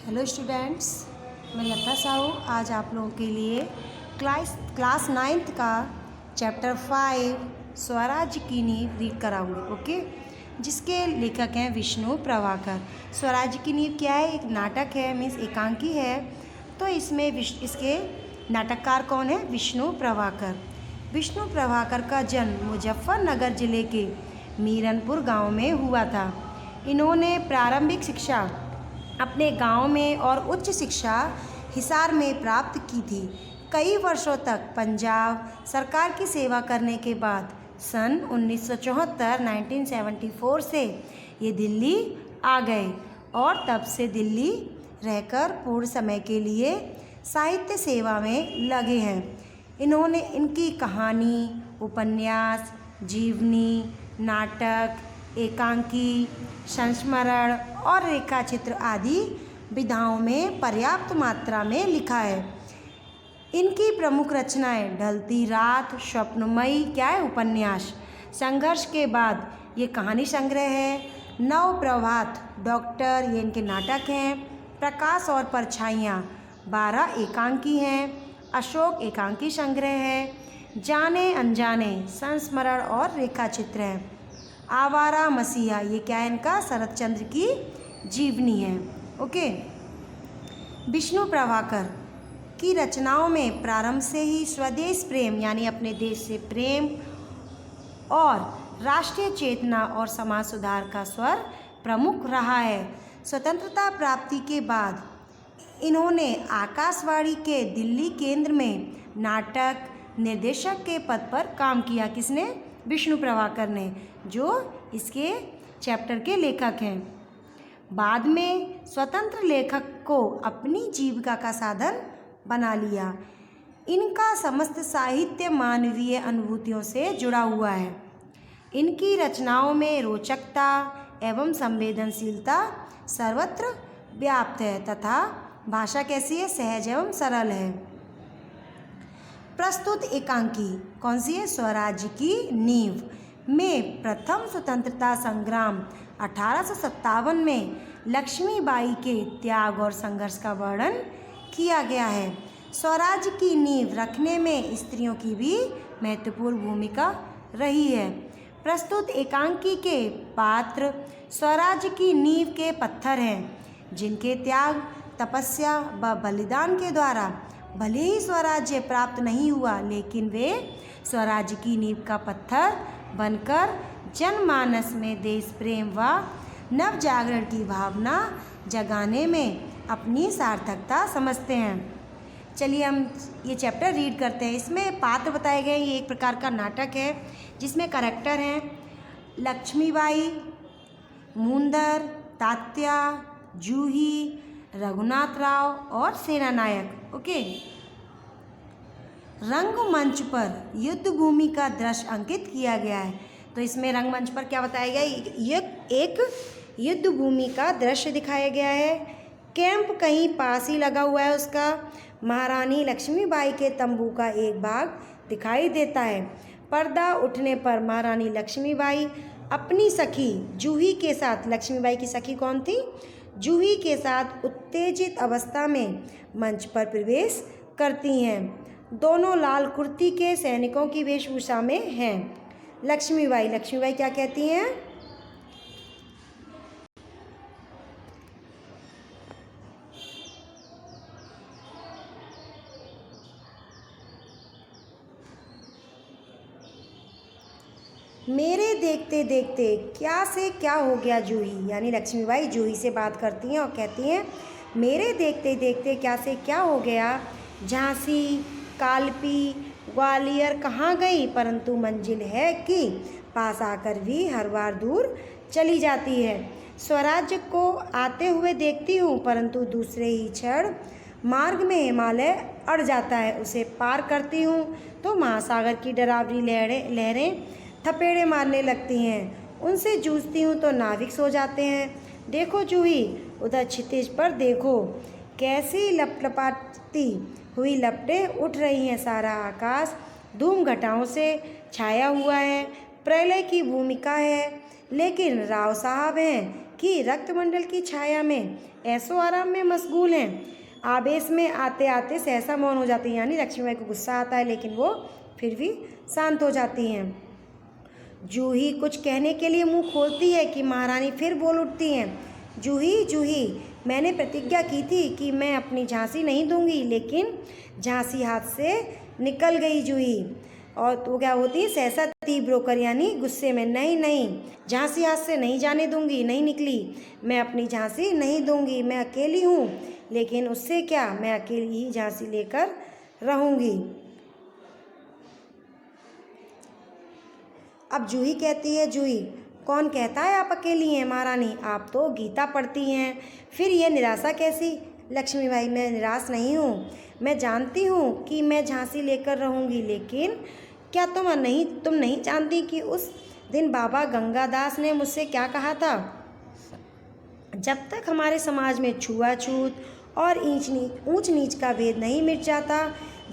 Hello students, मैं लता साहू आज आप लोगों के लिए क्लास 9th का चैप्टर 5 स्वराज की नींव रीड कराऊंगी। ओके, जिसके लेखक हैं विष्णु प्रभाकर। स्वराज की नींव क्या है? एक नाटक है, मीन्स एकांकी है। तो इसमें इसके नाटककार कौन है? विष्णु प्रभाकर। विष्णु प्रभाकर का जन्म मुजफ्फरनगर जिले के मीरनपुर गांव में हुआ था। इन्होंने प्रारंभिक शिक्षा अपने गांव में और उच्च शिक्षा हिसार में प्राप्त की थी। कई वर्षों तक पंजाब सरकार की सेवा करने के बाद सन 1974 से ये दिल्ली आ गए और तब से दिल्ली रहकर पूर्ण समय के लिए साहित्य सेवा में लगे हैं। इन्होंने इनकी कहानी, उपन्यास, जीवनी, नाटक, एकांकी, संस्मरण और रेखाचित्र आदि विधाओं में पर्याप्त मात्रा में लिखा है। इनकी प्रमुख रचनाएं ढलती रात, स्वप्नमयी क्या है? उपन्यास। संघर्ष के बाद ये कहानी संग्रह है। नव प्रभात, डॉक्टर, ये इनके नाटक हैं। प्रकाश और परछाइयाँ 12 एकांकी हैं। अशोक एकांकी संग्रह है। जाने अनजाने संस्मरण और रेखाचित्र हैं। आवारा मसीहा, ये क्या है? इनका शरत चंद्र की जीवनी है। ओके, विष्णु प्रभाकर की रचनाओं में प्रारंभ से ही स्वदेश प्रेम यानी अपने देश से प्रेम और राष्ट्रीय चेतना और समाज सुधार का स्वर प्रमुख रहा है। स्वतंत्रता प्राप्ति के बाद इन्होंने आकाशवाणी के दिल्ली केंद्र में नाटक निर्देशक के पद पर काम किया। किसने? विष्णु प्रभाकर ने, जो इसके चैप्टर के लेखक हैं। बाद में स्वतंत्र लेखक को अपनी जीविका का साधन बना लिया। इनका समस्त साहित्य मानवीय अनुभूतियों से जुड़ा हुआ है। इनकी रचनाओं में रोचकता एवं संवेदनशीलता सर्वत्र व्याप्त है तथा भाषा कैसी है? सहज एवं सरल है। प्रस्तुत एकांकी कौन सी है? स्वराज की नींव में प्रथम स्वतंत्रता संग्राम 1857 में लक्ष्मीबाई के त्याग और संघर्ष का वर्णन किया गया है। स्वराज की नींव रखने में स्त्रियों की भी महत्वपूर्ण भूमिका रही है। प्रस्तुत एकांकी के पात्र स्वराज की नींव के पत्थर हैं, जिनके त्याग, तपस्या व बलिदान के द्वारा भले ही स्वराज्य प्राप्त नहीं हुआ, लेकिन वे स्वराज्य की नींव का पत्थर बनकर जनमानस में देश प्रेम व नव जागरण की भावना जगाने में अपनी सार्थकता समझते हैं। चलिए हम ये चैप्टर रीड करते हैं। इसमें पात्र बताए गए। ये एक प्रकार का नाटक है जिसमें कैरेक्टर हैं लक्ष्मीबाई, मुंदर, तात्या, जूही, रघुनाथ राव और सेनानायक। ओके, रंगमंच पर युद्ध भूमि का दृश्य अंकित किया गया है। तो इसमें रंगमंच पर क्या बताया गया? एक युद्ध भूमि का दृश्य दिखाया गया है। कैंप कहीं पास ही लगा हुआ है उसका। महारानी लक्ष्मीबाई के तंबू का एक भाग दिखाई देता है। पर्दा उठने पर महारानी लक्ष्मीबाई अपनी सखी जूही के साथ, लक्ष्मीबाई की सखी कौन थी? जूही के साथ उत्तेजित अवस्था में मंच पर प्रवेश करती हैं। दोनों लाल कुर्ती के सैनिकों की वेशभूषा में हैं। लक्ष्मीबाई क्या कहती हैं? मेरे देखते देखते क्या से क्या हो गया जूही, यानी लक्ष्मीबाई जूही से बात करती हैं और कहती हैं मेरे देखते देखते क्या से क्या हो गया। झांसी, कालपी, ग्वालियर कहाँ गई, परंतु मंजिल है कि पास आकर भी हर बार दूर चली जाती है। स्वराज्य को आते हुए देखती हूँ, परंतु दूसरे ही क्षण मार्ग में हिमालय अड़ जाता है। उसे पार करती हूँ तो महासागर की डरावनी लहरें थपेड़े मारने लगती हैं। उनसे जूझती हूँ तो नाविक सो जाते हैं। देखो जूही, उधर क्षितिज पर देखो, कैसी लपलपाती हुई लपटें उठ रही हैं। सारा आकाश धूम घटाओं से छाया हुआ है। प्रलय की भूमिका है, लेकिन राव साहब हैं कि रक्तमंडल की छाया में ऐसो आराम में मशगूल हैं। आवेश में आते आते सहसा मौन हो जाती हैं, यानी लक्ष्मीबाई को गुस्सा आता है लेकिन वो फिर भी शांत हो जाती हैं। जूही कुछ कहने के लिए मुंह खोलती है कि महारानी फिर बोल उठती हैं, जूही जूही, मैंने प्रतिज्ञा की थी कि मैं अपनी झांसी नहीं दूंगी, लेकिन झांसी हाथ से निकल गई जूही। और तो क्या होती है, सहसा तीव्र होकर, यानी गुस्से में, नहीं नहीं, झांसी हाथ से नहीं जाने दूंगी, नहीं निकली, मैं अपनी झांसी नहीं दूंगी, मैं अकेली हूँ, लेकिन उससे क्या, मैं अकेली ही झांसी लेकर रहूँगी। अब जूही कहती है, जूही, कौन कहता है आप अकेली हैं महारानी, आप तो गीता पढ़ती हैं, फिर ये निराशा कैसी। लक्ष्मीबाई, मैं निराश नहीं हूँ, मैं जानती हूँ कि मैं झांसी लेकर रहूँगी, लेकिन क्या तुम नहीं जानती कि उस दिन बाबा गंगादास ने मुझसे क्या कहा था। जब तक हमारे समाज में छुआछूत और ऊंच नीच का भेद नहीं मिट जाता,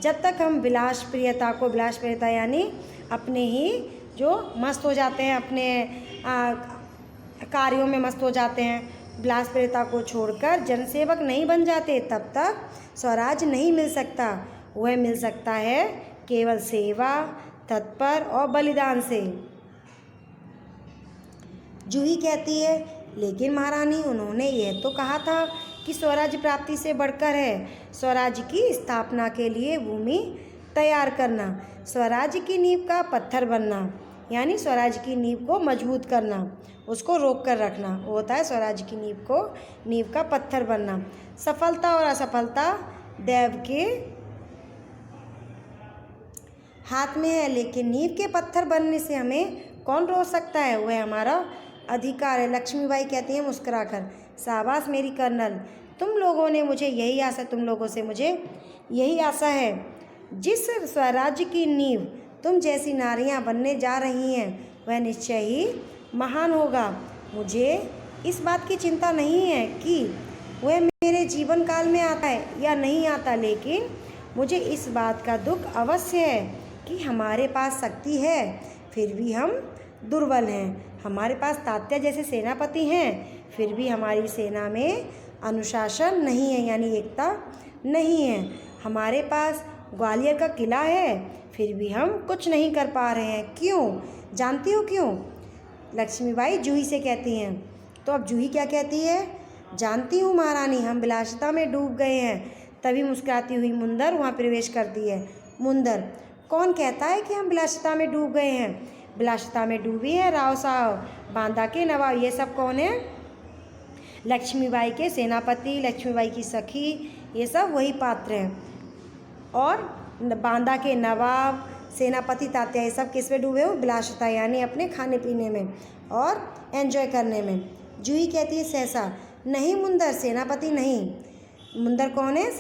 जब तक हम विलास प्रियता यानी अपने ही जो मस्त हो जाते हैं, अपने कार्यों में मस्त हो जाते हैं, विलासप्रियता को छोड़कर जनसेवक नहीं बन जाते, तब तक स्वराज नहीं मिल सकता। वह मिल सकता है केवल सेवा, तत्पर और बलिदान से। जूही कहती है, लेकिन महारानी, उन्होंने यह तो कहा था कि स्वराज्य प्राप्ति से बढ़कर है स्वराज्य की स्थापना के लिए भूमि तैयार करना, स्वराज्य की नींव का पत्थर बनना, यानी स्वराज्य की नींव को मजबूत करना, उसको रोक कर रखना, वो होता है स्वराज्य की नींव का पत्थर बनना। सफलता और असफलता दैव के हाथ में है, लेकिन नींव के पत्थर बनने से हमें कौन रोक सकता है, वह हमारा अधिकार है। लक्ष्मीबाई कहती हैं मुस्कुराकर, शाबाश मेरी कर्नल, तुम लोगों से मुझे यही आशा है। जिस स्वराज्य की नींव तुम जैसी नारियां बनने जा रही हैं, वह निश्चय ही महान होगा। मुझे इस बात की चिंता नहीं है कि वह मेरे जीवन काल में आता है या नहीं आता, लेकिन मुझे इस बात का दुख अवश्य है कि हमारे पास शक्ति है, फिर भी हम दुर्बल हैं। हमारे पास तात्या जैसे सेनापति हैं, फिर भी हमारी सेना में अनुशासन नहीं है, यानी एकता नहीं है। हमारे पास ग्वालियर का किला है, फिर भी हम कुछ नहीं कर पा रहे हैं। क्यों, जानती हो क्यों? लक्ष्मीबाई जूही से कहती हैं। तो अब जूही क्या कहती है, जानती हूँ महारानी, हम विलासिता में डूब गए हैं। तभी मुस्कुराती हुई मुंदर वहाँ प्रवेश करती है। मुंदर, कौन कहता है कि हम विलासिता में डूब गए हैं? विलासिता में डूबी है राव साहब, बांदा के नवाब। ये सब कौन है? लक्ष्मीबाई के सेनापति, लक्ष्मीबाई की सखी, ये सब वही पात्र हैं। और बांदा के नवाब, सेनापति, तात्या, ये सब किस में डूबे हो? विलासिता, यानी अपने खाने पीने में और एंजॉय करने में। जूही कहती है सहसा, नहीं मुंदर, सेनापति नहीं। मुंदर कौन है?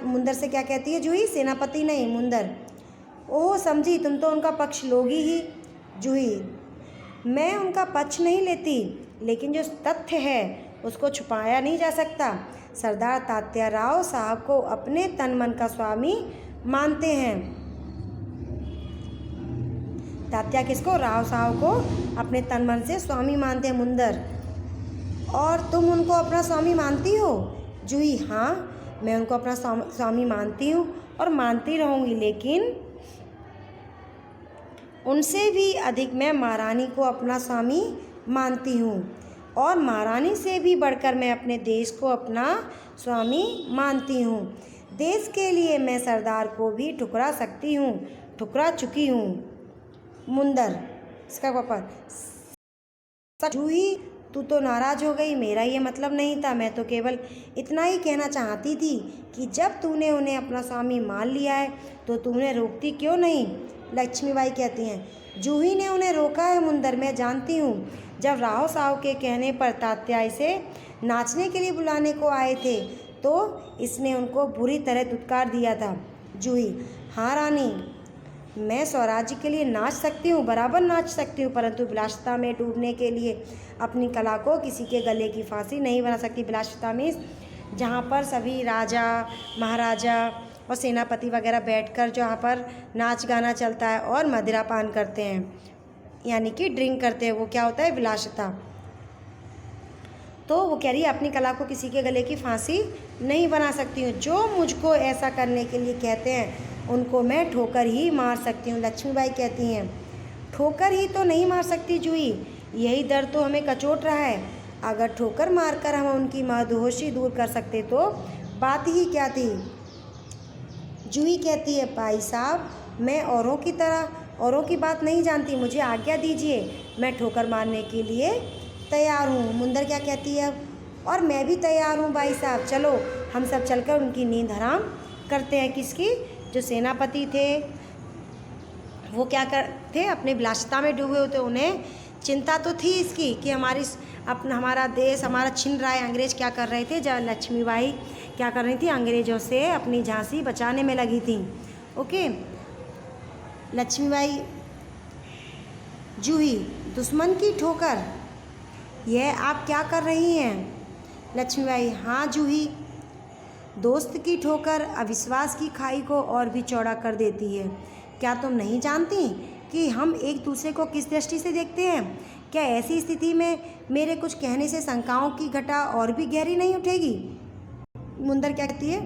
मुंदर से क्या कहती है जूही? सेनापति नहीं, मुंदर। ओह समझी, तुम तो उनका पक्ष लोगी ही। जूही, मैं उनका पक्ष नहीं लेती, लेकिन जो तथ्य है उसको छुपाया नहीं जा सकता। सरदार तात्याराव साहब को अपने तन मन का स्वामी मानते हैं। तात्या किसको? राव साहब को अपने तन मन से स्वामी मानते हैं मुंदर। और तुम उनको अपना स्वामी मानती हो? जूही, हाँ, मैं उनको अपना स्वामी मानती हूँ और मानती रहूँगी, लेकिन उनसे भी अधिक मैं महारानी को अपना स्वामी मानती हूँ, और महारानी से भी बढ़कर मैं अपने देश को अपना स्वामी मानती हूँ। देश के लिए मैं सरदार को भी ठुकरा सकती हूँ, ठुकरा चुकी हूँ। मुंदर, इसका पापा। जूही, तू तो नाराज़ हो गई, मेरा ये मतलब नहीं था, मैं तो केवल इतना ही कहना चाहती थी कि जब तूने उन्हें अपना स्वामी मान लिया है तो तूने रोकती क्यों नहीं? लक्ष्मीबाई कहती हैं, जूही ने उन्हें रोका है मुंदर, मैं जानती हूँ। जब राव साहब के कहने पर तात्या इसे नाचने के लिए बुलाने को आए थे तो इसने उनको बुरी तरह धुतकार दिया था। जूही, हाँ रानी, मैं स्वराज्य के लिए नाच सकती हूँ, बराबर नाच सकती हूँ, परंतु विलासिता में डूबने के लिए अपनी कला को किसी के गले की फांसी नहीं बना सकती। विलासिता में जहाँ पर सभी राजा, महाराजा और सेनापति वगैरह बैठकर जहाँ पर नाच गाना चलता है और मदिरा पान करते हैं, यानी कि ड्रिंक करते हैं। वो क्या होता है? विलासिता। तो वो कह रही है अपनी कला को किसी के गले की फांसी नहीं बना सकती हूँ। जो मुझको ऐसा करने के लिए कहते हैं उनको मैं ठोकर ही मार सकती हूँ। लक्ष्मीबाई कहती हैं ठोकर ही तो नहीं मार सकती जूही, यही दर्द तो हमें कचोट रहा है। अगर ठोकर मारकर हम उनकी मदहोशी दूर कर सकते तो बात ही क्या थी। जूही कहती है भाई साहब मैं औरों की बात नहीं जानती, मुझे आज्ञा दीजिए, मैं ठोकर मारने के लिए तैयार हूँ। मुंदर क्या कहती है अब? और मैं भी तैयार हूँ भाई साहब, चलो हम सब चलकर उनकी नींद हराम करते हैं। किसकी? जो सेनापति थे वो क्या करते? अपने विलासिता में डूबे होते। उन्हें चिंता तो थी इसकी कि हमारा देश हमारा छिन रहा है। अंग्रेज क्या कर रहे थे? जब लक्ष्मीबाई क्या कर रही थी? अंग्रेज़ों से अपनी झांसी बचाने में लगी थी। ओके, लक्ष्मीबाई जूही दुश्मन की ठोकर, यह आप क्या कर रही हैं? लक्ष्मीबाई हाँ जूही, दोस्त की ठोकर अविश्वास की खाई को और भी चौड़ा कर देती है। क्या तुम नहीं जानती कि हम एक दूसरे को किस दृष्टि से देखते हैं? क्या ऐसी स्थिति में मेरे कुछ कहने से शंकाओं की घटा और भी गहरी नहीं उठेगी? मुंदर क्या कहती है?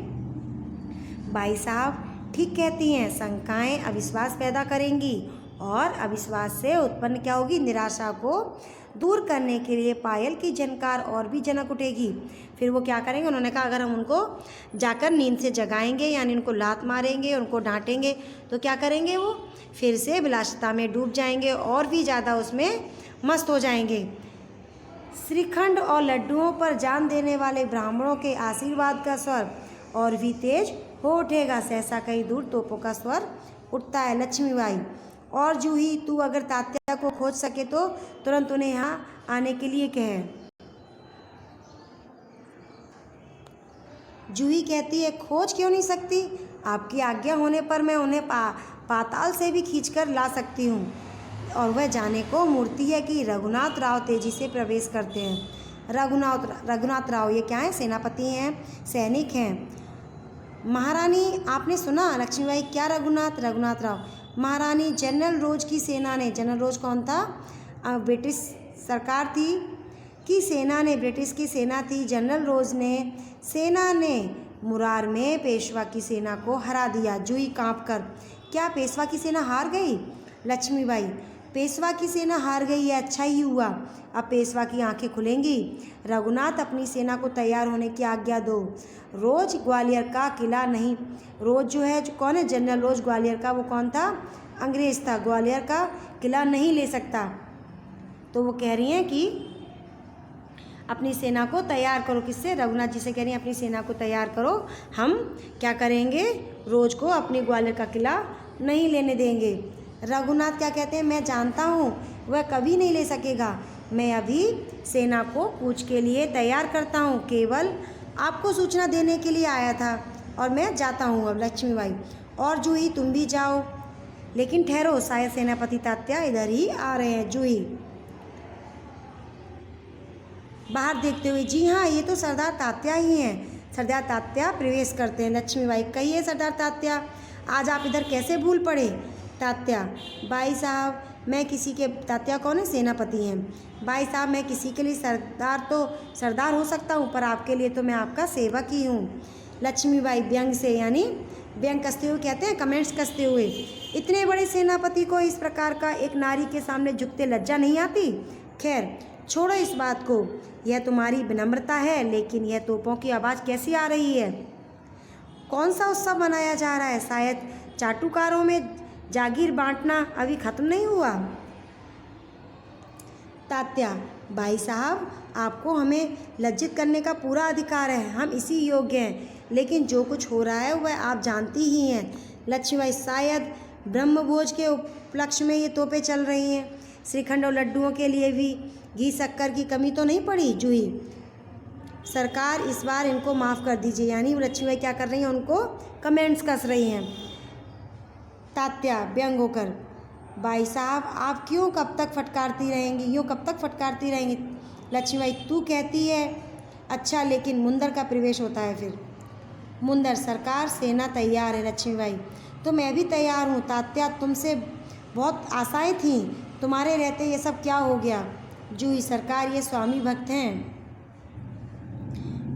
भाई साहब ठीक कहती हैं, शंकाएं अविश्वास पैदा करेंगी और अविश्वास से उत्पन्न क्या होगी? निराशा को दूर करने के लिए पायल की झनकार और भी जनक उठेगी। फिर वो क्या करेंगे? उन्होंने कहा अगर हम उनको जाकर नींद से जगाएंगे, यानी उनको लात मारेंगे, उनको डांटेंगे, तो क्या करेंगे? वो फिर से विलासिता में डूब जाएंगे और भी ज़्यादा उसमें मस्त हो जाएंगे। श्रीखंड और लड्डुओं पर जान देने वाले ब्राह्मणों के आशीर्वाद का स्वर और भी तेज हो उठेगा। सहसा कहीं दूर तोपों का स्वर उठता है। लक्ष्मीबाई और जूही तू अगर तात्या को खोज सके तो तुरंत उन्हें यहाँ आने के लिए कहे। जूही कहती है खोज क्यों नहीं सकती? आपकी आज्ञा होने पर मैं उन्हें पाताल से भी खींचकर ला सकती हूँ। और वह जाने को मूर्ति है कि रघुनाथ राव तेजी से प्रवेश करते हैं। रघुनाथ राव ये क्या है? सेनापति हैं, सैनिक हैं। महारानी आपने सुना? लक्ष्मीबाई क्या रघुनाथ राव? महारानी जनरल रोज की सेना ने, जनरल रोज कौन था? ब्रिटिश सरकार थी कि सेना ने, ब्रिटिश की सेना थी। जनरल रोज ने सेना ने मुरार में पेशवा की सेना को हरा दिया। जूही काँप कर क्या पेशवा की सेना हार गई? लक्ष्मीबाई पेशवा की सेना हार गई है, अच्छा ही हुआ, अब पेशवा की आंखें खुलेंगी। रघुनाथ अपनी सेना को तैयार होने की आज्ञा दो। रोज ग्वालियर का किला नहीं, रोज जो है जो कौन है? जनरल रोज ग्वालियर का, वो कौन था? अंग्रेज़ था। ग्वालियर का किला नहीं ले सकता। तो वो कह रही हैं कि अपनी सेना को तैयार करो। किससे? रघुनाथ जी से कह रही हैं अपनी सेना को तैयार करो, हम क्या करेंगे? रोज को अपनी ग्वालियर का किला नहीं लेने देंगे। रघुनाथ क्या कहते हैं? मैं जानता हूँ वह कभी नहीं ले सकेगा। मैं अभी सेना को कूच के लिए तैयार करता हूँ, केवल आपको सूचना देने के लिए आया था और मैं जाता हूँ अब। लक्ष्मीबाई और जूही तुम भी जाओ, लेकिन ठहरो, शायद सेनापति तात्या इधर ही आ रहे हैं। जूही बाहर देखते हुए जी हाँ ये तो सरदार तात्या ही हैं। सरदार तात्या प्रवेश करते हैं। लक्ष्मीबाई कहिए सरदार तात्या आज आप इधर कैसे भूल पड़े? तात्या भाई साहब मैं किसी के, तात्या कौन है? सेनापति हैं। भाई साहब मैं किसी के लिए सरदार हो सकता हूँ, पर आपके लिए तो मैं आपका सेवक ही हूँ। लक्ष्मीबाई व्यंग से, यानी व्यंग कसते हुए कहते हैं, कमेंट्स कसते हुए, इतने बड़े सेनापति को इस प्रकार का एक नारी के सामने झुकते लज्जा नहीं आती? खैर छोड़ो इस बात को, यह तुम्हारी विनम्रता है, लेकिन यह तोपों की आवाज़ कैसी आ रही है? कौन सा उत्सव मनाया जा रहा है? शायद चाटुकारों में जागीर बांटना अभी ख़त्म नहीं हुआ। तात्या भाई साहब आपको हमें लज्जित करने का पूरा अधिकार है, हम इसी योग्य हैं, लेकिन जो कुछ हो रहा है वह आप जानती ही हैं। लक्ष्मीबाई शायद ब्रह्मभोज के उपलक्ष्य में ये तोपें चल रही हैं। श्रीखंड और लड्डुओं के लिए भी घी शक्कर की कमी तो नहीं पड़ी? जूही सरकार इस बार इनको माफ़ कर दीजिए। यानी लक्ष्मीबाई क्या कर रही हैं? उनको कमेंट्स कस रही हैं। तात्या व्यंग होकर भाई साहब आप क्यों कब तक फटकारती रहेंगी? यूँ कब तक फटकारती रहेंगी? लक्ष्मीबाई तू कहती है अच्छा, लेकिन मुंदर का प्रवेश होता है। फिर मुंदर, सरकार सेना तैयार है। लक्ष्मीबाई, तो मैं भी तैयार हूँ। तात्या, तुमसे बहुत आशाएं थीं, तुम्हारे रहते ये सब क्या हो गया। जूही, सरकार ये स्वामी भक्त हैं।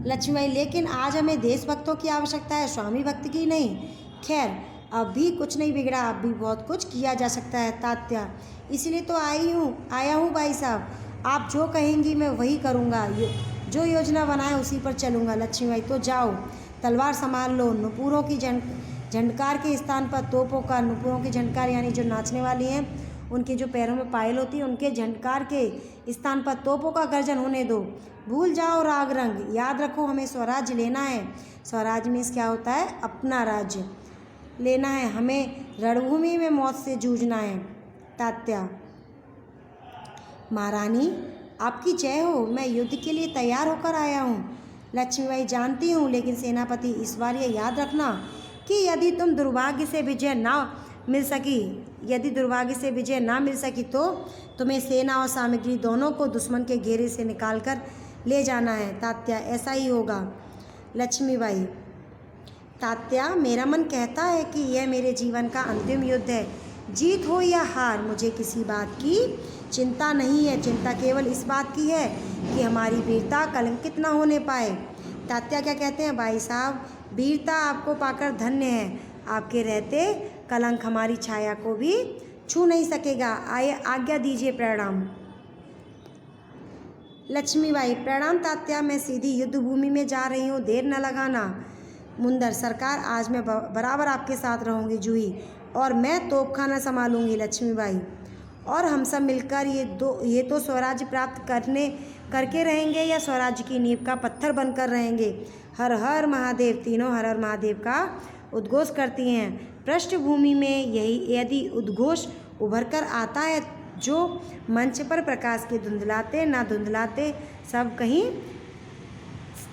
लक्ष्मीबाई, लेकिन आज हमें देशभक्तों की आवश्यकता है, स्वामी भक्त की नहीं। खैर, अब भी कुछ नहीं बिगड़ा, अब भी बहुत कुछ किया जा सकता है। तात्या, इसलिए तो आया हूँ भाई साहब, आप जो कहेंगी मैं वही करूँगा, जो योजना बनाए उसी पर चलूँगा। लक्ष्मीबाई, तो जाओ, तलवार संभाल लो। नुपुरों की झंडकार के स्थान पर तोपों का, नुपुरों की झंडकार यानी जो नाचने वाली हैं उनके जो पैरों में पायल होती है, उनके झंडकार के स्थान पर तोपों का गर्जन होने दो। भूल जाओ राग रंग, याद रखो हमें स्वराज्य लेना है। स्वराज मीन्स क्या होता है, अपना राज्य लेना है, हमें रणभूमि में मौत से जूझना है। तात्या, महारानी आपकी जय हो, मैं युद्ध के लिए तैयार होकर आया हूँ। लक्ष्मीबाई, जानती हूँ, लेकिन सेनापति इस बार ये याद रखना कि यदि दुर्भाग्य से विजय ना मिल सकी तो तुम्हें सेना और सामग्री दोनों को दुश्मन के घेरे से निकाल कर ले जाना है। तात्या, ऐसा ही होगा। लक्ष्मीबाई, तात्या, मेरा मन कहता है कि यह मेरे जीवन का अंतिम युद्ध है। जीत हो या हार, मुझे किसी बात की चिंता नहीं है। चिंता केवल इस बात की है कि हमारी वीरता कलंकित न होने पाए। तात्या क्या कहते हैं, भाई साहब, वीरता आपको पाकर धन्य है, आपके रहते कलंक हमारी छाया को भी छू नहीं सकेगा। आइए, आज्ञा दीजिए, प्रणाम। लक्ष्मीबाई, प्रणाम तात्या, मैं सीधी युद्ध भूमि में जा रही हूँ, देर न लगाना। मुंदर, सरकार आज मैं बराबर आपके साथ रहूँगी। जूही, और मैं तोपखाना संभालूंगी। लक्ष्मीबाई, और हम सब मिलकर ये तो स्वराज्य प्राप्त करके रहेंगे या स्वराज्य की नींव का पत्थर बनकर रहेंगे। हर हर महादेव। तीनों हर हर महादेव का उद्घोष करती हैं। पृष्ठभूमि में यही यदि उद्घोष उभर कर आता है जो मंच पर प्रकाश के धुंधलाते सब कहीं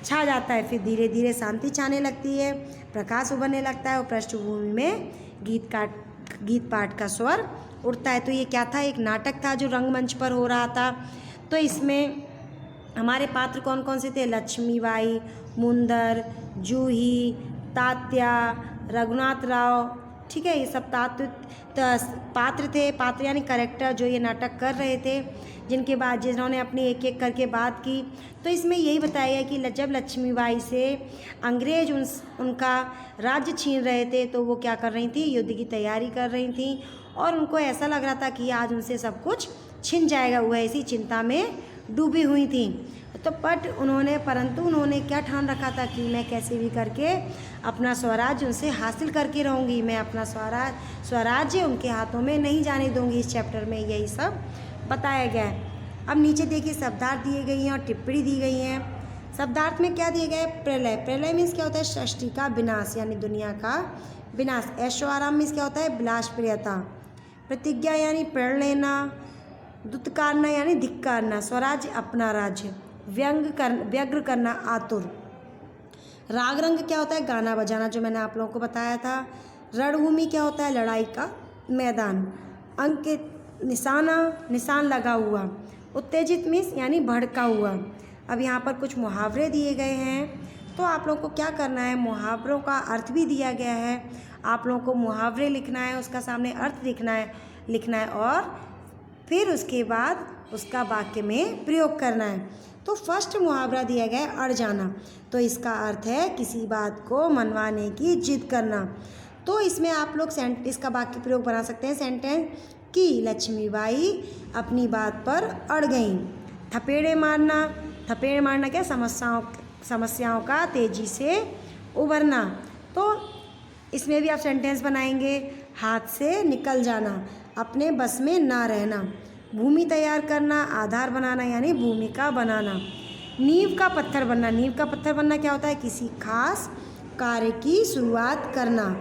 छा जाता है, फिर धीरे धीरे शांति छाने लगती है, प्रकाश उभरने लगता है और पृष्ठभूमि में गीत पाठ का स्वर उठता है। तो ये क्या था, एक नाटक था जो रंगमंच पर हो रहा था। तो इसमें हमारे पात्र कौन कौन से थे, लक्ष्मीबाई, मुंदर, जूही, तात्या, रघुनाथ राव, ठीक है, ये सब पात्र थे। पात्र यानी कैरेक्टर जो ये नाटक कर रहे थे, जिन्होंने अपनी एक एक करके बात की। तो इसमें यही बताया गया कि जब लक्ष्मीबाई से अंग्रेज उनका राज्य छीन रहे थे तो वो क्या कर रही थी, युद्ध की तैयारी कर रही थी और उनको ऐसा लग रहा था कि आज उनसे सब कुछ छिन जाएगा। वो ऐसी चिंता में डूबी हुई थी। तो परंतु उन्होंने क्या ठान रखा था कि मैं कैसे भी करके अपना स्वराज्य उनसे हासिल करके रहूँगी, मैं अपना स्वराज्य उनके हाथों में नहीं जाने दूँगी। इस चैप्टर में यही सब बताया गया है। अब नीचे देखिए शब्दार्थ दिए गई हैं और टिप्पणी दी गई हैं। शब्दार्थ में क्या दिए गए, प्रलय। प्रलय मीन्स क्या होता है, सृष्टि का विनाश यानी दुनिया का विनाश। ऐशो आराम मीन्स क्या होता है, विलासप्रियता। प्रतिज्ञा यानी प्रण लेना। दुत्कारना यानी धिक्कारना। स्वराज्य अपना राज्य। व्यग्र करना, आतुर। राग रंग क्या होता है, गाना बजाना, जो मैंने आप लोगों को बताया था। रणभूमि क्या होता है, लड़ाई का मैदान। अंकित, निशान लगा हुआ। उत्तेजित मीन्स यानी भड़का हुआ। अब यहाँ पर कुछ मुहावरे दिए गए हैं, तो आप लोगों को क्या करना है, मुहावरों का अर्थ भी दिया गया है। आप लोगों को मुहावरे लिखना है, उसका सामने अर्थ लिखना है और फिर उसके बाद उसका वाक्य में प्रयोग करना है। तो फर्स्ट मुहावरा दिया गया है, अड़ जाना। तो इसका अर्थ है किसी बात को मनवाने की जिद करना। तो इसमें आप लोग इसका वाक्य प्रयोग बना सकते हैं सेंटेंस कि लक्ष्मीबाई अपनी बात पर अड़ गईं। थपेड़े मारना क्या, समस्याओं का तेजी से उभरना। तो इसमें भी आप सेंटेंस बनाएंगे, हाथ से निकल जाना, अपने बस में ना रहना। भूमि तैयार करना, आधार बनाना यानी भूमिका बनाना। नींव का पत्थर बनना क्या होता है, किसी खास कार्य की शुरुआत करना।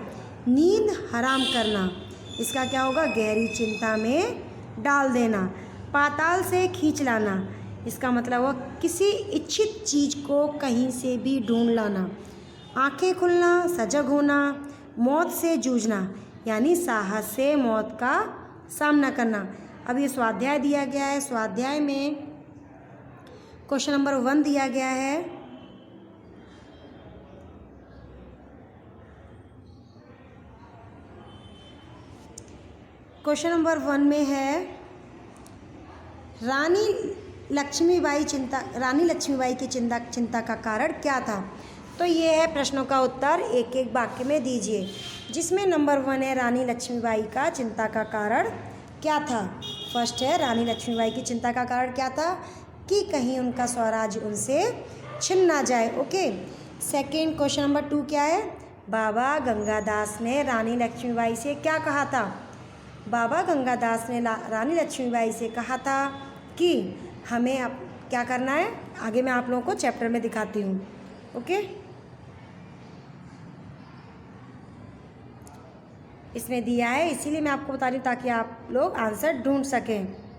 नींद हराम करना, इसका क्या होगा, गहरी चिंता में डाल देना। पाताल से खींच लाना, इसका मतलब हुआ किसी इच्छित चीज़ को कहीं से भी ढूंढ लाना। आंखें खुलना, सजग होना। मौत से जूझना यानी साहस से मौत का सामना करना। अब ये स्वाध्याय दिया गया है। स्वाध्याय में क्वेश्चन नंबर 1 दिया गया है, क्वेश्चन नंबर 1 में है रानी लक्ष्मीबाई की चिंता का कारण क्या था। तो ये है प्रश्नों का उत्तर, एक एक वाक्य में दीजिए। जिसमें नंबर 1 है रानी लक्ष्मीबाई का चिंता का कारण क्या था। फर्स्ट है रानी लक्ष्मीबाई की चिंता का कारण क्या था कि कहीं उनका स्वराज्य उनसे छिन ना जाए। ओके। सेकेंड क्वेश्चन नंबर 2 क्या है, बाबा गंगादास ने रानी लक्ष्मीबाई से क्या कहा था। बाबा गंगादास ने रानी लक्ष्मीबाई से कहा था कि हमें अब क्या करना है, आगे मैं आप लोगों को चैप्टर में दिखाती हूँ। ओके। इसमें दिया है, इसीलिए मैं आपको बता रही हूँ ताकि आप लोग आंसर ढूंढ सकें।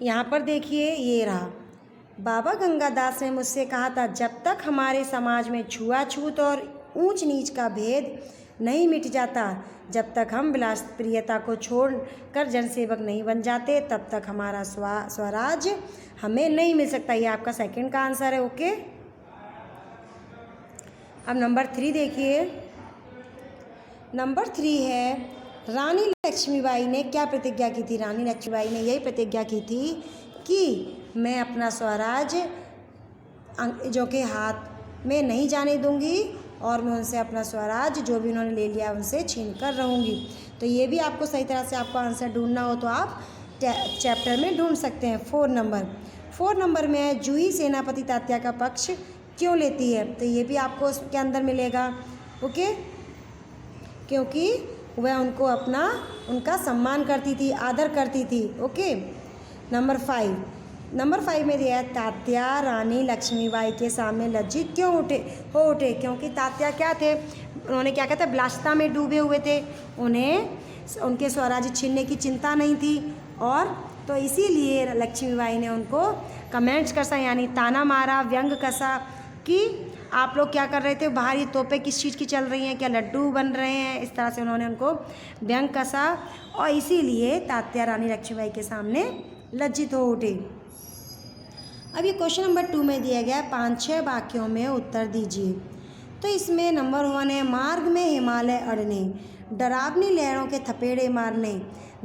यहाँ पर देखिए, ये रहा। बाबा गंगादास ने मुझसे कहा था जब तक हमारे समाज में छुआछूत और ऊंच नीच का भेद नहीं मिट जाता, जब तक हम विलासप्रियता को छोड़कर जनसेवक नहीं बन जाते, तब तक हमारा स्वराज हमें नहीं मिल सकता। ये आपका सेकंड का आंसर है। ओके। अब नंबर 3 देखिए। नंबर 3 है रानी लक्ष्मीबाई ने क्या प्रतिज्ञा की थी। रानी लक्ष्मीबाई ने यही प्रतिज्ञा की थी कि मैं अपना स्वराज अंग्रेजों के हाथ में नहीं जाने दूंगी और मैं उनसे अपना स्वराज जो भी उन्होंने ले लिया उनसे छीन कर रहूँगी। तो ये भी आपको सही तरह से आपको आंसर ढूंढना हो तो आप चैप्टर में ढूंढ सकते हैं। 4 नंबर में है जूही सेनापति तात्या का पक्ष क्यों लेती है। तो ये भी आपको उसके अंदर मिलेगा। ओके। क्योंकि वह उनका सम्मान करती थी, आदर करती थी। ओके। नंबर 5 में दिया है तात्या रानी लक्ष्मीबाई के सामने लज्जित क्यों उठे। क्योंकि तात्या क्या थे, उन्होंने क्या कहते हैं, विलासिता में डूबे हुए थे, उन्हें उनके स्वराज्य छीनने की चिंता नहीं थी। और तो इसीलिए लक्ष्मीबाई ने उनको कमेंट्स कसा यानी ताना मारा, व्यंग कसा कि आप लोग क्या कर रहे थे, बाहर ये तोपें किस चीज़ की चल रही हैं, क्या लड्डू बन रहे हैं। इस तरह से उन्होंने उनको व्यंग कसा और इसीलिए तात्या रानी लक्ष्मीबाई के सामने लज्जित हो उठे। अब ये क्वेश्चन नंबर 2 में दिया गया 5-6 वाक्यों में उत्तर दीजिए। तो इसमें नंबर 1 है मार्ग में हिमालय अड़ने, डरावनी लहरों के थपेड़े मारने,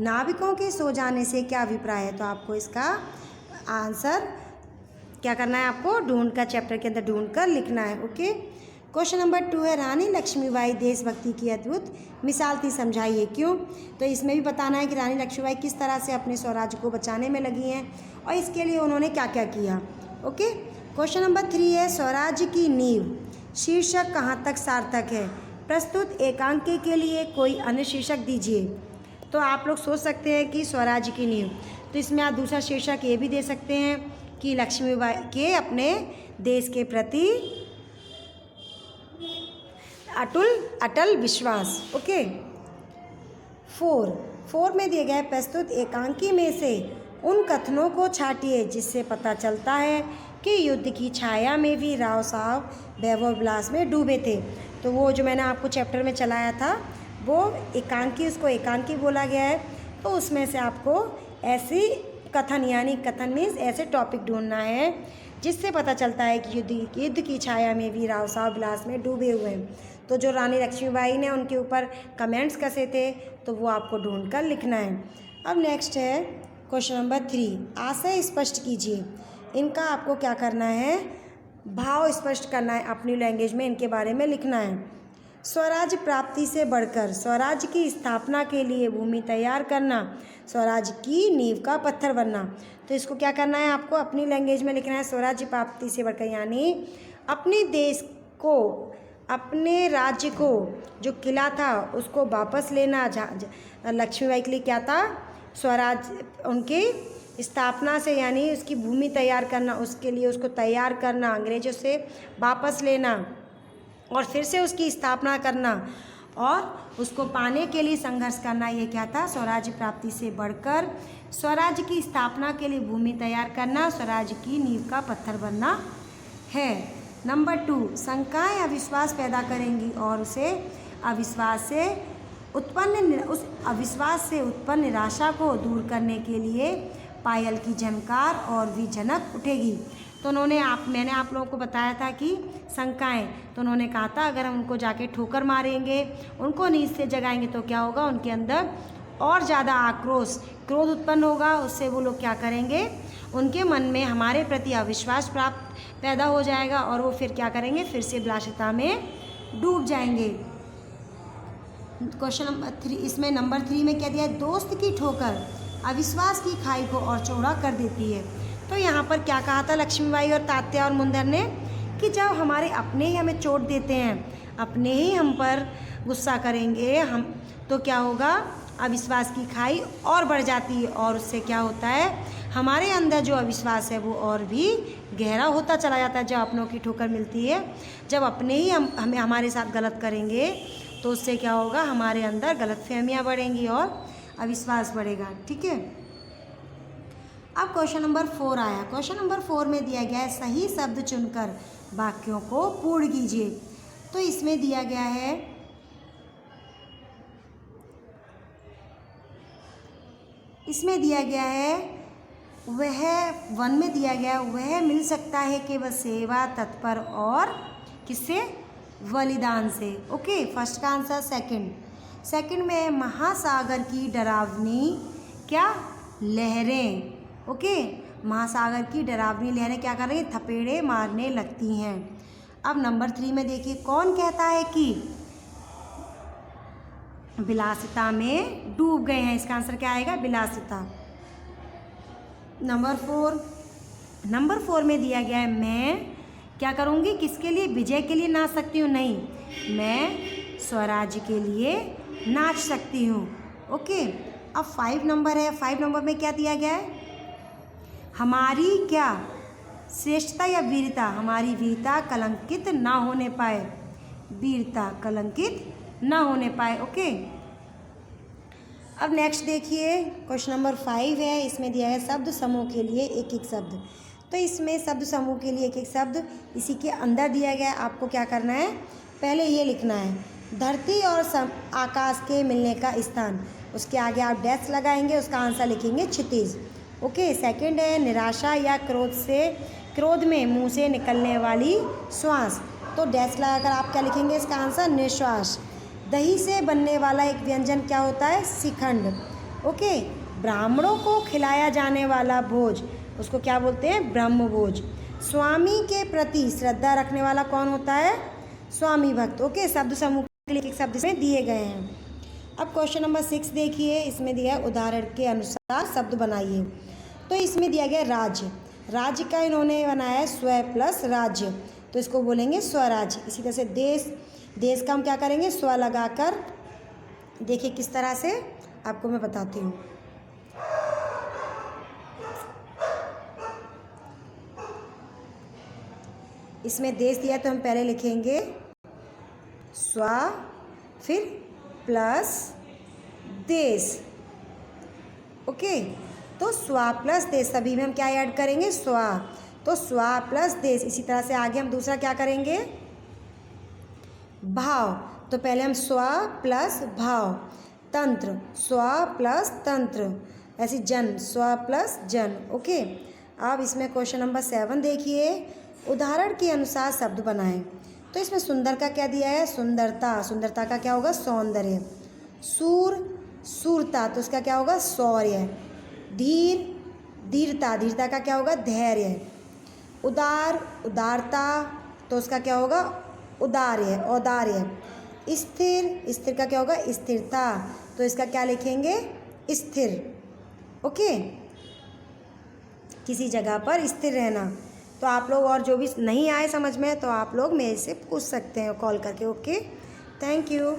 नाविकों के सो जाने से क्या अभिप्राय है। तो आपको इसका आंसर क्या करना है, आपको ढूंढकर चैप्टर के अंदर ढूंढकर लिखना है। ओके। क्वेश्चन नंबर 2 है रानी लक्ष्मीबाई देशभक्ति की अद्भुत मिसाल थी, समझाइए क्यों। तो इसमें भी बताना है कि रानी लक्ष्मीबाई किस तरह से अपने स्वराज्य को बचाने में लगी हैं और इसके लिए उन्होंने क्या क्या किया। ओके। क्वेश्चन नंबर 3 है स्वराज्य की नींव शीर्षक कहाँ तक सार्थक है। प्रस्तुत एकांकी के लिए कोई अन्य शीर्षक दीजिए। तो आप लोग सोच सकते हैं कि स्वराज्य की नींव, तो इसमें आप दूसरा शीर्षक ये भी दे सकते हैं कि लक्ष्मीबाई के अपने देश के प्रति अटल विश्वास। ओके। 4 में दिए गए प्रस्तुत एकांकी में से उन कथनों को छांटिए जिससे पता चलता है कि युद्ध की छाया में भी राव साहब वैभव विलास में डूबे थे। तो वो जो मैंने आपको चैप्टर में चलाया था वो एकांकी, उसको एकांकी बोला गया है। तो उसमें से आपको ऐसी कथन यानी कथन मीन्स ऐसे टॉपिक ढूंढना है जिससे पता चलता है कि युद्ध की छाया में भी राव साहब विलास में डूबे हुए हैं। तो जो रानी लक्ष्मीबाई ने उनके ऊपर कमेंट्स कसे थे तो वो आपको ढूंढकर लिखना है। अब नेक्स्ट है क्वेश्चन नंबर 3 आशय स्पष्ट कीजिए। इनका आपको क्या करना है, भाव स्पष्ट करना है, अपनी लैंग्वेज में इनके बारे में लिखना है। स्वराज्य प्राप्ति से बढ़कर स्वराज्य की स्थापना के लिए भूमि तैयार करना, स्वराज्य की नींव का पत्थर बनना। तो इसको क्या करना है, आपको अपनी लैंग्वेज में लिखना है। स्वराज्य प्राप्ति से बढ़कर यानी अपने देश को, अपने राज्य को जो किला था उसको वापस लेना। लक्ष्मीबाई के लिए क्या था, स्वराज्य उनकी स्थापना से यानी उसकी भूमि तैयार करना, उसके लिए उसको तैयार करना, अंग्रेजों से वापस लेना और फिर से उसकी स्थापना करना और उसको पाने के लिए संघर्ष करना, ये क्या था? स्वराज्य प्राप्ति से बढ़कर स्वराज्य की स्थापना के लिए भूमि तैयार करना स्वराज्य की नींव का पत्थर बनना है। नंबर 2, शंकाएं अविश्वास पैदा करेंगी और उस अविश्वास से उत्पन्न निराशा को दूर करने के लिए पायल की झनकार और भी झनक उठेगी। तो मैंने आप लोगों को बताया था कि शंकाएं, तो उन्होंने कहा था अगर हम उनको जाके ठोकर मारेंगे, उनको नींद से जगाएंगे तो क्या होगा? उनके अंदर और ज़्यादा आक्रोश, क्रोध उत्पन्न होगा। उससे वो लोग क्या करेंगे? उनके मन में हमारे प्रति अविश्वास पैदा हो जाएगा और वो फिर क्या करेंगे? फिर से विलासिता में डूब जाएंगे। क्वेश्चन नंबर 3, इसमें नंबर 3 में क्या दिया है? दोस्त की ठोकर अविश्वास की खाई को और चौड़ा कर देती है। तो यहाँ पर क्या कहा था लक्ष्मीबाई और तात्या और मुंदर ने कि जब हमारे अपने ही हमें चोट देते हैं, अपने ही हम पर गुस्सा करेंगे हम, तो क्या होगा? अविश्वास की खाई और बढ़ जाती है और उससे क्या होता है? हमारे अंदर जो अविश्वास है वो और भी गहरा होता चला जाता है। जब अपनों की ठोकर मिलती है, जब अपने ही हमें हमारे साथ गलत करेंगे तो उससे क्या होगा? हमारे अंदर गलतफहमियां बढ़ेंगी और अविश्वास बढ़ेगा। ठीक है, अब क्वेश्चन नंबर 4 आया। क्वेश्चन नंबर 4 में दिया गया है सही शब्द चुनकर वाक्यों को पूर्ण कीजिए। तो इसमें दिया गया है वह 1 में दिया गया वह मिल सकता है केवल सेवा तत्पर और किससे? बलिदान से। ओके, फर्स्ट का आंसर। सेकंड में महासागर की डरावनी क्या? लहरें। ओके, महासागर की डरावनी लहरें क्या कर रही हैं? थपेड़े मारने लगती हैं। अब नंबर 3 में देखिए, कौन कहता है कि विलासिता में डूब गए हैं? इसका आंसर क्या आएगा? विलासिता। नंबर 4 में दिया गया है मैं क्या करूँगी? किसके लिए? विजय के लिए नाच सकती हूँ? नहीं, मैं स्वराज्य के लिए नाच सकती हूँ। ओके, अब 5 नंबर है। 5 नंबर में क्या दिया गया है? हमारी क्या? श्रेष्ठता या वीरता? हमारी वीरता कलंकित ना होने पाए, वीरता कलंकित ना होने पाए। ओके, अब नेक्स्ट देखिए, क्वेश्चन नंबर 5 है। इसमें दिया है शब्द समूह के लिए एक एक शब्द। तो इसमें शब्द समूह के लिए एक एक शब्द इसी के अंदर दिया गया है। आपको क्या करना है? पहले ये लिखना है धरती और आकाश के मिलने का स्थान, उसके आगे आप डैश लगाएंगे, उसका आंसर लिखेंगे क्षितिज। ओके, सेकंड है निराशा या क्रोध में मुंह से निकलने वाली श्वास, तो डैश लगाकर आप क्या लिखेंगे? इसका आंसर निश्वास। दही से बनने वाला एक व्यंजन क्या होता है? शिखंड। ओके, ब्राह्मणों को खिलाया जाने वाला भोज, उसको क्या बोलते हैं? ब्रह्म भोज। स्वामी के प्रति श्रद्धा रखने वाला कौन होता है? स्वामी भक्त। ओके, शब्द समूह के लिए एक शब्द इसमें दिए गए हैं। अब क्वेश्चन नंबर 6 देखिए, इसमें दिया है उदाहरण के अनुसार शब्द बनाइए। तो इसमें दिया गया राज्य, राज्य का इन्होंने बनाया है स्व प्लस राज्य, तो इसको बोलेंगे स्वराज्य। इसी तरह से देश का हम क्या करेंगे? स्व लगाकर। देखिए किस तरह से, आपको मैं बताती हूँ। इसमें देश दिया तो हम पहले लिखेंगे स्व, फिर प्लस देश। ओके, तो स्व प्लस देश, सभी में हम क्या ऐड करेंगे? स्व, तो स्व प्लस देश। इसी तरह से आगे हम दूसरा क्या करेंगे? भाव, तो पहले हम स्व प्लस भाव। तंत्र, स्व प्लस तंत्र। ऐसे जन, स्व प्लस जन। ओके, अब इसमें क्वेश्चन नंबर 7 देखिए, उदाहरण के अनुसार शब्द बनाएं। तो इसमें सुंदर का क्या दिया है? सुंदरता, सुंदरता का क्या होगा? सौंदर्य। सूर, सूरता, तो उसका क्या होगा? शौर्य। धीर, धीरता, धीरता का क्या होगा? धैर्य। उदार, उदारता, तो उसका क्या होगा? उदार्य, औदार्य। स्थिर, स्थिर का क्या होगा? स्थिरता, तो इसका क्या लिखेंगे? स्थिर। ओके, किसी जगह पर स्थिर रहना। तो आप लोग और जो भी नहीं आए समझ में तो आप लोग मेरे से पूछ सकते हैं कॉल करके। Okay, thank you.